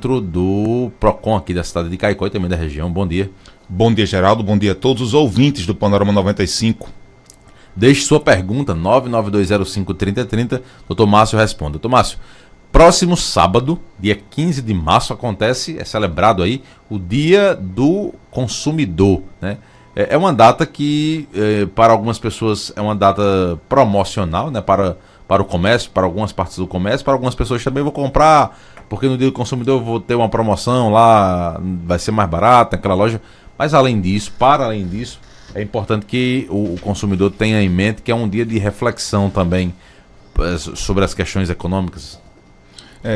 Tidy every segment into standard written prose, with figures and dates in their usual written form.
dentro do PROCON aqui da cidade de Caicó e também da região. Bom dia. Bom dia, Geraldo. Bom dia a todos os ouvintes do Panorama 95. Deixe sua pergunta, 992053030. Doutor Márcio responde. Doutor Márcio, próximo sábado, dia 15 de março, é celebrado aí o Dia do Consumidor, né? É uma data que, para algumas pessoas, é uma data promocional, né? Para o comércio, para algumas partes do comércio, para algumas pessoas também vou comprar, porque no Dia do Consumidor eu vou ter uma promoção lá, vai ser mais barato naquela loja. Mas além disso, é importante que o consumidor tenha em mente que é um dia de reflexão também sobre as questões econômicas.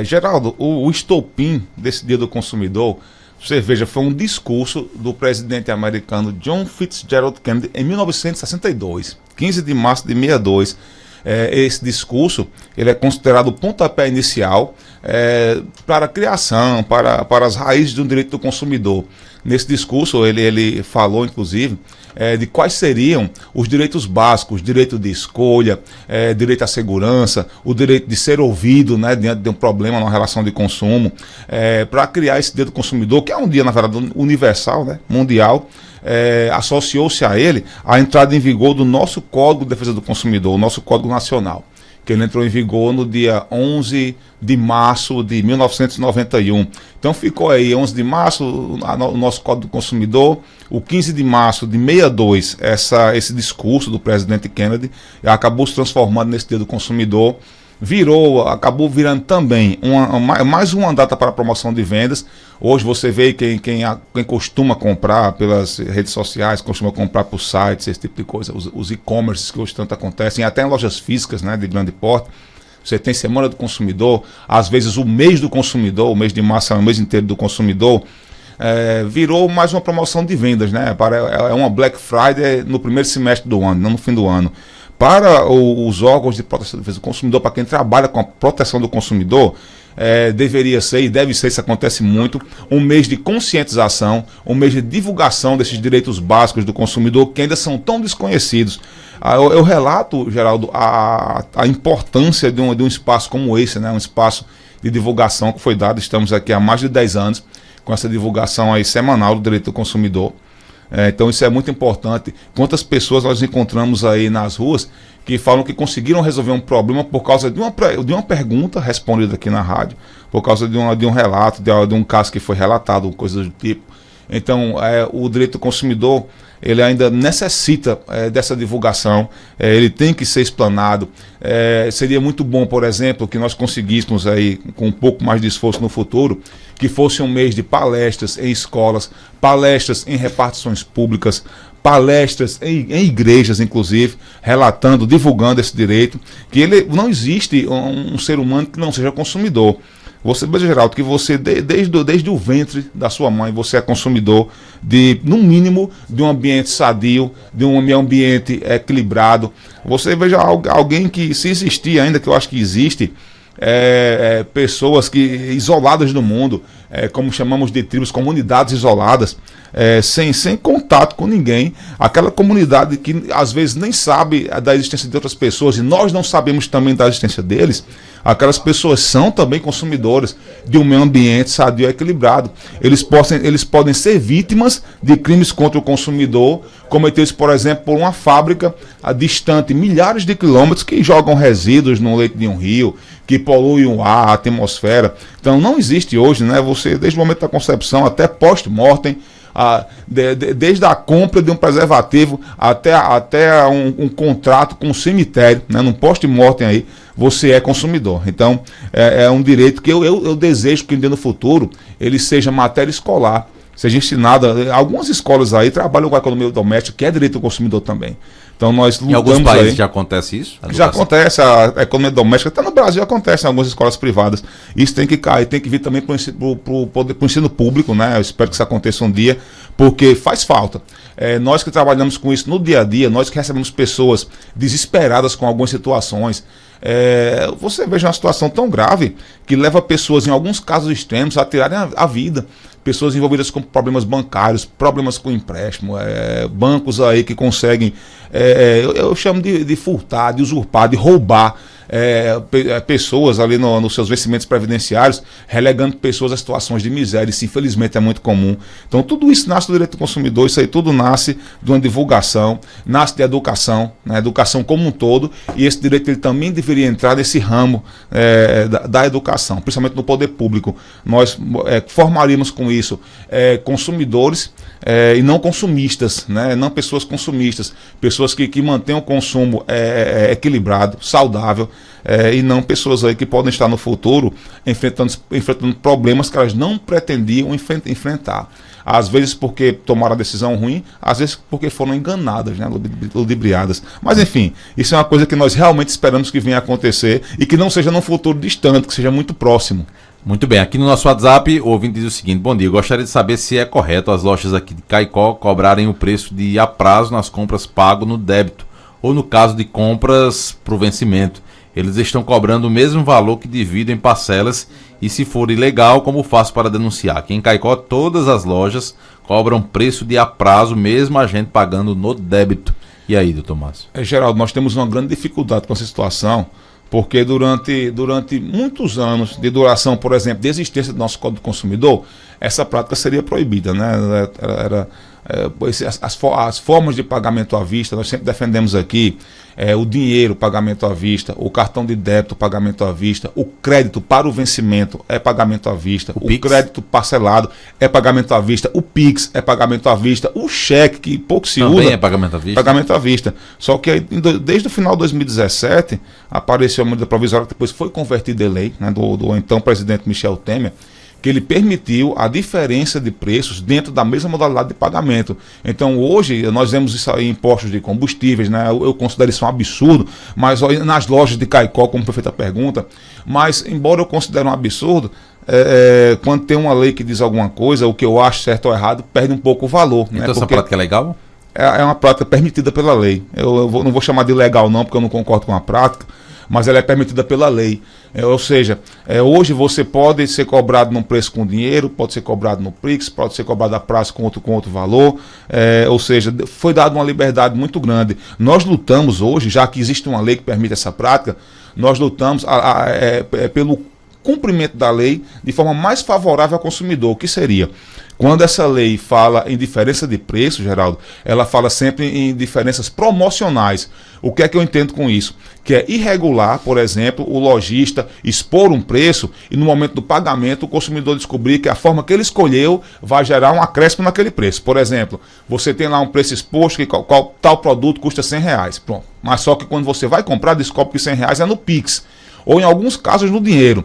Geraldo, o estopim desse Dia do Consumidor, você veja, foi um discurso do presidente americano John Fitzgerald Kennedy em 1962, 15 de março de 62. Esse discurso ele é considerado o pontapé inicial para a criação, para as raízes de um direito do consumidor. Nesse discurso ele falou, inclusive, de quais seriam os direitos básicos: direito de escolha, direito à segurança, o direito de ser ouvido, né, diante de um problema na relação de consumo, para criar esse dia do consumidor, que é um dia, na verdade, universal, né, mundial. Associou-se a ele a entrada em vigor do nosso Código de Defesa do Consumidor, o nosso Código Nacional, que ele entrou em vigor no dia 11 de março de 1991. Então ficou aí 11 de março o nosso Código do Consumidor, o 15 de março de 62, esse discurso do presidente Kennedy acabou se transformando nesse Dia do Consumidor, acabou virando também mais uma data para promoção de vendas. Hoje você vê quem costuma comprar pelas redes sociais, costuma comprar por sites, esse tipo de coisa, os e-commerces que hoje tanto acontecem, até em lojas físicas, né, de grande porte. Você tem Semana do Consumidor, às vezes o mês do consumidor, o mês de março é o mês inteiro do consumidor. Virou mais uma promoção de vendas, né? É uma Black Friday no primeiro semestre do ano, não no fim do ano. Para os órgãos de proteção e defesa do consumidor, para quem trabalha com a proteção do consumidor, deveria ser, e deve ser, isso acontece muito, um mês de conscientização, um mês de divulgação desses direitos básicos do consumidor que ainda são tão desconhecidos. Eu relato, Geraldo, a importância de um espaço como esse, né, um espaço de divulgação que foi dado. Estamos aqui há mais de 10 anos com essa divulgação aí semanal do direito do consumidor. Então isso é muito importante. Quantas pessoas nós encontramos aí nas ruas que falam que conseguiram resolver um problema por causa de uma pergunta respondida aqui na rádio, por causa de um relato, de um caso que foi relatado, coisas do tipo. Então o direito do consumidor ele ainda necessita dessa divulgação, ele tem que ser explanado. Seria muito bom, por exemplo, que nós conseguíssemos aí, com um pouco mais de esforço no futuro, que fosse um mês de palestras em escolas, palestras em repartições públicas, palestras em igrejas, inclusive, relatando, divulgando esse direito, que não existe um ser humano que não seja consumidor. Você veja, Geraldo, que você, desde o ventre da sua mãe, você é consumidor no mínimo, de um ambiente sadio, de um ambiente equilibrado. Você veja alguém que, se existir ainda, que eu acho que existe, pessoas isoladas do mundo, como chamamos de tribos, comunidades isoladas, sem contato com ninguém, aquela comunidade que às vezes nem sabe da existência de outras pessoas e nós não sabemos também da existência deles. Aquelas pessoas são também consumidoras de um meio ambiente sadio e equilibrado. Eles podem ser vítimas de crimes contra o consumidor, cometidos, por exemplo, por uma fábrica distante milhares de quilômetros que jogam resíduos no leito de um rio, que poluem o ar, a atmosfera. Então não existe hoje, né? Você, desde o momento da concepção até post-mortem, desde a compra de um preservativo até um contrato com um cemitério, né, num post-mortem aí, você é consumidor. Então é um direito que eu desejo que no futuro ele seja matéria escolar, seja ensinada. Algumas escolas aí trabalham com a economia doméstica, que é direito do consumidor também. Então nós lutamos. Em alguns países aí. Já acontece isso? Já acontece, a economia doméstica, até no Brasil acontece em algumas escolas privadas. Isso tem que cair, tem que vir também para o ensino público, né? Eu espero que isso aconteça um dia, porque faz falta. Nós que trabalhamos com isso no dia a dia, nós que recebemos pessoas desesperadas com algumas situações, você veja uma situação tão grave que leva pessoas, em alguns casos extremos, a tirarem a vida. Pessoas envolvidas com problemas bancários, problemas com empréstimo, bancos aí que conseguem, eu chamo de furtar, de usurpar, de roubar pessoas ali nos seus vencimentos previdenciários, relegando pessoas a situações de miséria. Isso, infelizmente, é muito comum. Então, tudo isso nasce do direito do consumidor, isso aí tudo nasce de uma divulgação, nasce de educação, né, educação como um todo, e esse direito ele também deveria entrar nesse ramo da educação, principalmente no poder público. Nós formaríamos com isso consumidores e não consumistas, né, não pessoas consumistas, pessoas que mantêm o consumo equilibrado, saudável, e não pessoas aí que podem estar no futuro enfrentando problemas que elas não pretendiam enfrentar. Às vezes porque tomaram a decisão ruim, às vezes porque foram enganadas, né, ludibriadas. Mas enfim, isso é uma coisa que nós realmente esperamos que venha a acontecer e que não seja num futuro distante, que seja muito próximo. Muito bem, aqui no nosso WhatsApp, o ouvinte diz o seguinte: bom dia, eu gostaria de saber se é correto as lojas aqui de Caicó cobrarem o preço de a prazo nas compras pago no débito, ou no caso de compras para o vencimento. Eles estão cobrando o mesmo valor que dividem em parcelas, e se for ilegal, como faço para denunciar? Aqui em Caicó, todas as lojas cobram preço de a prazo, mesmo a gente pagando no débito. E aí, doutor Márcio? Geraldo, nós temos uma grande dificuldade com essa situação, porque durante muitos anos de duração, por exemplo, de existência do nosso Código do Consumidor, essa prática seria proibida, né? As formas de pagamento à vista, nós sempre defendemos aqui o dinheiro, pagamento à vista, o cartão de débito, pagamento à vista, o crédito para o vencimento é pagamento à vista, o crédito parcelado é pagamento à vista, o Pix é pagamento à vista, o cheque, que pouco se usa, também é pagamento à vista. Pagamento à vista. Só que desde o final de 2017 apareceu a medida provisória que depois foi convertida em lei, né, do então presidente Michel Temer, que ele permitiu a diferença de preços dentro da mesma modalidade de pagamento. Então hoje nós vemos isso aí em postos de combustíveis, né? Eu considero isso um absurdo, mas nas lojas de Caicó, como foi feita a pergunta, mas embora eu considere um absurdo, quando tem uma lei que diz alguma coisa, o que eu acho certo ou errado, perde um pouco o valor. Então, né? essa prática é legal? É uma prática permitida pela lei. Não vou chamar de legal não, porque eu não concordo com a prática, mas ela é permitida pela lei. Ou seja, hoje você pode ser cobrado num preço com dinheiro, pode ser cobrado no Pix, pode ser cobrado a prazo com outro valor, ou seja, foi dada uma liberdade muito grande. Nós lutamos hoje, já que existe uma lei que permite essa prática, nós lutamos pelo cumprimento da lei de forma mais favorável ao consumidor, que seria... Quando essa lei fala em diferença de preço, Geraldo, ela fala sempre em diferenças promocionais. O que é que eu entendo com isso? Que é irregular, por exemplo, o lojista expor um preço e no momento do pagamento o consumidor descobrir que a forma que ele escolheu vai gerar um acréscimo naquele preço. Por exemplo, você tem lá um preço exposto que tal produto custa R$100. Pronto. Mas só que quando você vai comprar, descobre que R$100 é no Pix. Ou em alguns casos no dinheiro.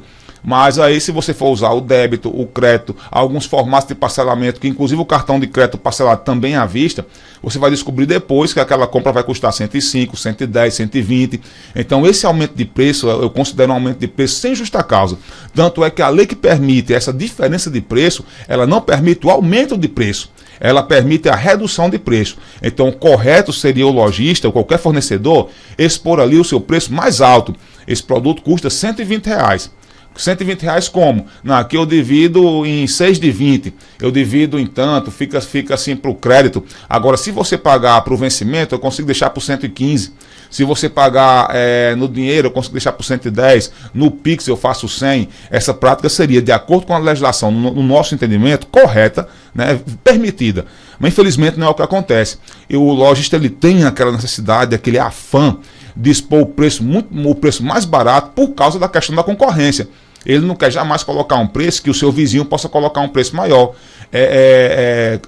Mas aí se você for usar o débito, o crédito, alguns formatos de parcelamento, que inclusive o cartão de crédito parcelado também é à vista, você vai descobrir depois que aquela compra vai custar 105, 110, 120. Então esse aumento de preço, eu considero um aumento de preço sem justa causa. Tanto é que a lei que permite essa diferença de preço, ela não permite o aumento de preço. Ela permite a redução de preço. Então o correto seria o lojista ou qualquer fornecedor expor ali o seu preço mais alto. Esse produto custa R$120. R$120 como? Não, aqui eu divido em 6 de 20, eu divido em tanto, fica assim para o crédito. Agora, se você pagar para o vencimento, eu consigo deixar por 115. Se você pagar no dinheiro, eu consigo deixar por 110. No Pix eu faço 100. Essa prática seria, de acordo com a legislação, no nosso entendimento, correta, né, permitida. Mas infelizmente não é o que acontece. E o lojista ele tem aquela necessidade, aquele afã de expor o preço mais barato por causa da questão da concorrência. Ele não quer jamais colocar um preço que o seu vizinho possa colocar um preço maior. É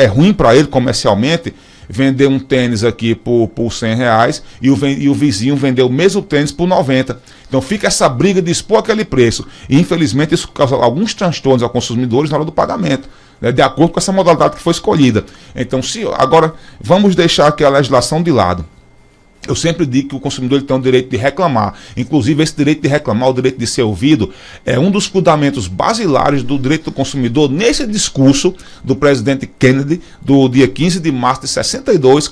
ruim para ele comercialmente vender um tênis aqui por R$100 e o vizinho vender o mesmo tênis por 90. Então fica essa briga de expor aquele preço. E infelizmente isso causa alguns transtornos aos consumidores na hora do pagamento, né, de acordo com essa modalidade que foi escolhida. Então agora vamos deixar aqui a legislação de lado. Eu sempre digo que o consumidor ele tem o direito de reclamar. Inclusive, esse direito de reclamar, o direito de ser ouvido, é um dos fundamentos basilares do direito do consumidor nesse discurso do presidente Kennedy, do dia 15 de março de 62,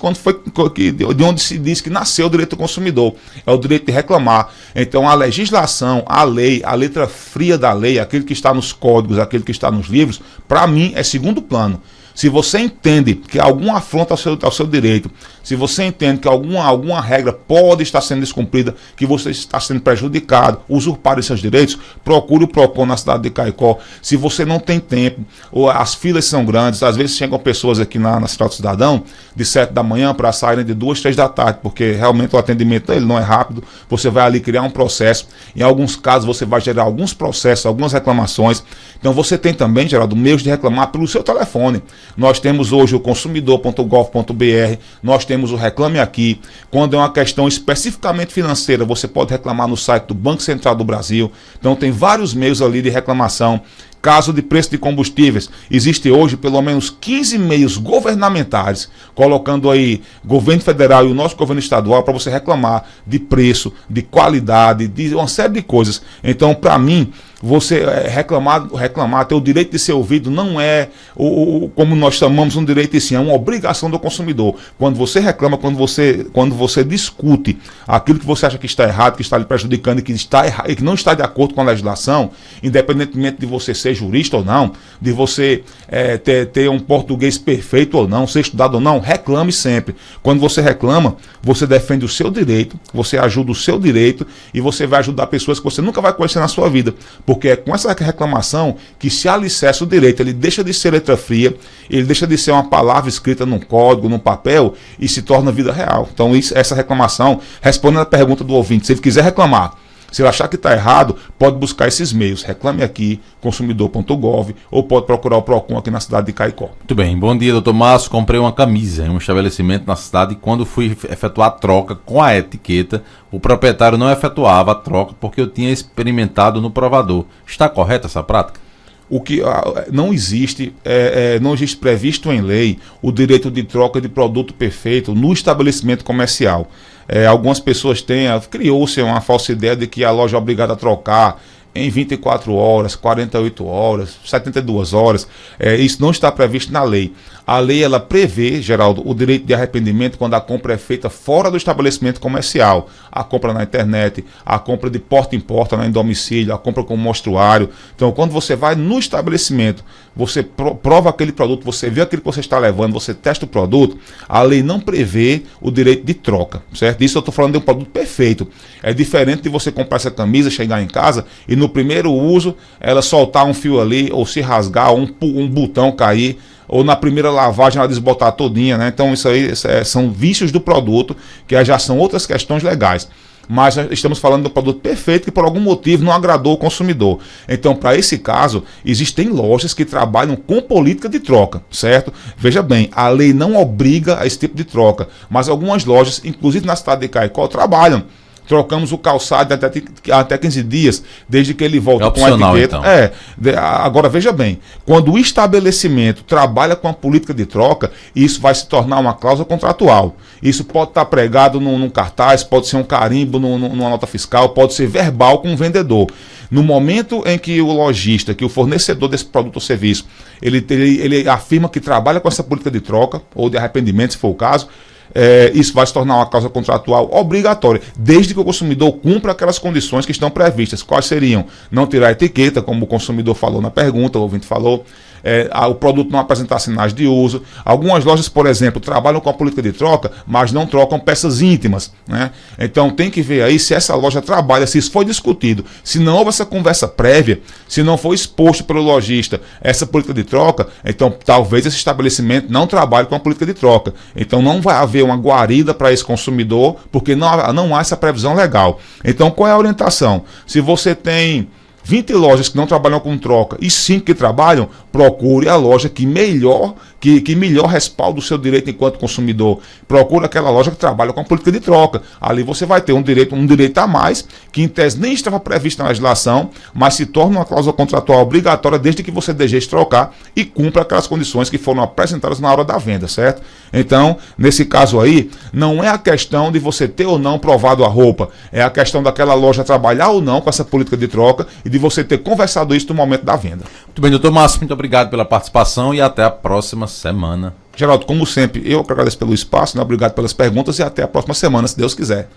de onde se diz que nasceu o direito do consumidor. É o direito de reclamar. Então, a legislação, a lei, a letra fria da lei, aquele que está nos códigos, aquele que está nos livros, para mim é segundo plano. Se você entende que alguma afronta ao seu direito, se você entende que alguma regra pode estar sendo descumprida, que você está sendo prejudicado, usurpado seus direitos, procure o PROCON na cidade de Caicó. Se você não tem tempo, ou as filas são grandes, às vezes chegam pessoas aqui na Cidade do Cidadão de 7 da manhã para saírem de 2, 3 da tarde, porque realmente o atendimento ele não é rápido, você vai ali criar um processo, em alguns casos você vai gerar alguns processos, algumas reclamações. Então você tem também, Geraldo, meios de reclamar pelo seu telefone. Nós temos hoje o consumidor.gov.br, nós temos o Reclame Aqui. Quando é uma questão especificamente financeira, você pode reclamar no site do Banco Central do Brasil. Então tem vários meios ali de reclamação. Caso de preço de combustíveis, existe hoje pelo menos 15 meios governamentais, colocando aí governo federal e o nosso governo estadual para você reclamar de preço, de qualidade, de uma série de coisas. Então, para mim, você reclamar, ter o direito de ser ouvido não é, como nós chamamos, um direito e sim, é uma obrigação do consumidor. Quando você reclama, quando você discute aquilo que você acha que está errado, que está lhe prejudicando e que está errado, e que não está de acordo com a legislação, independentemente de você ser jurista ou não, de você ter um português perfeito ou não, ser estudado ou não, reclame sempre. Quando você reclama, você defende o seu direito, você ajuda o seu direito e você vai ajudar pessoas que você nunca vai conhecer na sua vida. Porque é com essa reclamação que se alicerça o direito, ele deixa de ser letra fria, ele deixa de ser uma palavra escrita num código, num papel e se torna vida real. Então essa reclamação, respondendo a pergunta do ouvinte, se ele quiser reclamar, se ele achar que está errado, pode buscar esses meios. Reclame Aqui, consumidor.gov, ou pode procurar o PROCON aqui na cidade de Caicó. Muito bem, bom dia, doutor Márcio. Comprei uma camisa em um estabelecimento na cidade e quando fui efetuar a troca com a etiqueta, o proprietário não efetuava a troca porque eu tinha experimentado no provador. Está correta essa prática? O que não existe previsto em lei o direito de troca de produto perfeito no estabelecimento comercial. Algumas pessoas criou-se uma falsa ideia de que a loja é obrigada a trocar em 24 horas, 48 horas, 72 horas. Isso não está previsto na lei. A lei ela prevê, Geraldo, o direito de arrependimento quando a compra é feita fora do estabelecimento comercial. A compra na internet, a compra de porta em porta, em domicílio, a compra com mostruário. Então, quando você vai no estabelecimento, você prova aquele produto, você vê aquilo que você está levando, você testa o produto, a lei não prevê o direito de troca, certo? Isso eu estou falando de um produto perfeito. É diferente de você comprar essa camisa, chegar em casa e no primeiro uso ela soltar um fio ali, ou se rasgar, ou um botão cair, ou na primeira lavagem ela desbotar todinha, né? Então isso aí são vícios do produto, que já são outras questões legais. Mas estamos falando do produto perfeito que por algum motivo não agradou o consumidor. Então, para esse caso, existem lojas que trabalham com política de troca, certo? Veja bem, a lei não obriga a esse tipo de troca, mas algumas lojas, inclusive na cidade de Caicó, trabalham. Trocamos o calçado até 15 dias, desde que ele volta com a etiqueta. Então. Agora, veja bem, quando o estabelecimento trabalha com a política de troca, isso vai se tornar uma cláusula contratual. Isso pode estar pregado num cartaz, pode ser um carimbo numa nota fiscal, pode ser verbal com o vendedor. No momento em que o lojista, que o fornecedor desse produto ou serviço, ele afirma que trabalha com essa política de troca, ou de arrependimento, se for o caso, isso vai se tornar uma causa contratual obrigatória, desde que o consumidor cumpra aquelas condições que estão previstas. Quais seriam? Não tirar a etiqueta, como o consumidor falou na pergunta, o ouvinte falou, o produto não apresentar sinais de uso. Algumas lojas, por exemplo, trabalham com a política de troca, mas não trocam peças íntimas, né? Então tem que ver aí se essa loja trabalha, se isso foi discutido, se não houve essa conversa prévia, se não foi exposto pelo lojista essa política de troca, então talvez esse estabelecimento não trabalhe com a política de troca. Então não vai haver uma guarida para esse consumidor, porque não há essa previsão legal. Então qual é a orientação? Se você tem 20 lojas que não trabalham com troca e 5 que trabalham, procure a loja que melhor respalda o seu direito enquanto consumidor. Procure aquela loja que trabalha com a política de troca. Ali você vai ter um direito a mais, que em tese nem estava previsto na legislação, mas se torna uma cláusula contratual obrigatória desde que você deseje trocar e cumpra aquelas condições que foram apresentadas na hora da venda, certo? Então, nesse caso aí, não é a questão de você ter ou não provado a roupa, é a questão daquela loja trabalhar ou não com essa política de troca e de você ter conversado isso no momento da venda. Muito bem, doutor Márcio, muito obrigado pela participação e até a próxima semana. Geraldo, como sempre, eu que agradeço pelo espaço, né? Obrigado pelas perguntas e até a próxima semana, se Deus quiser.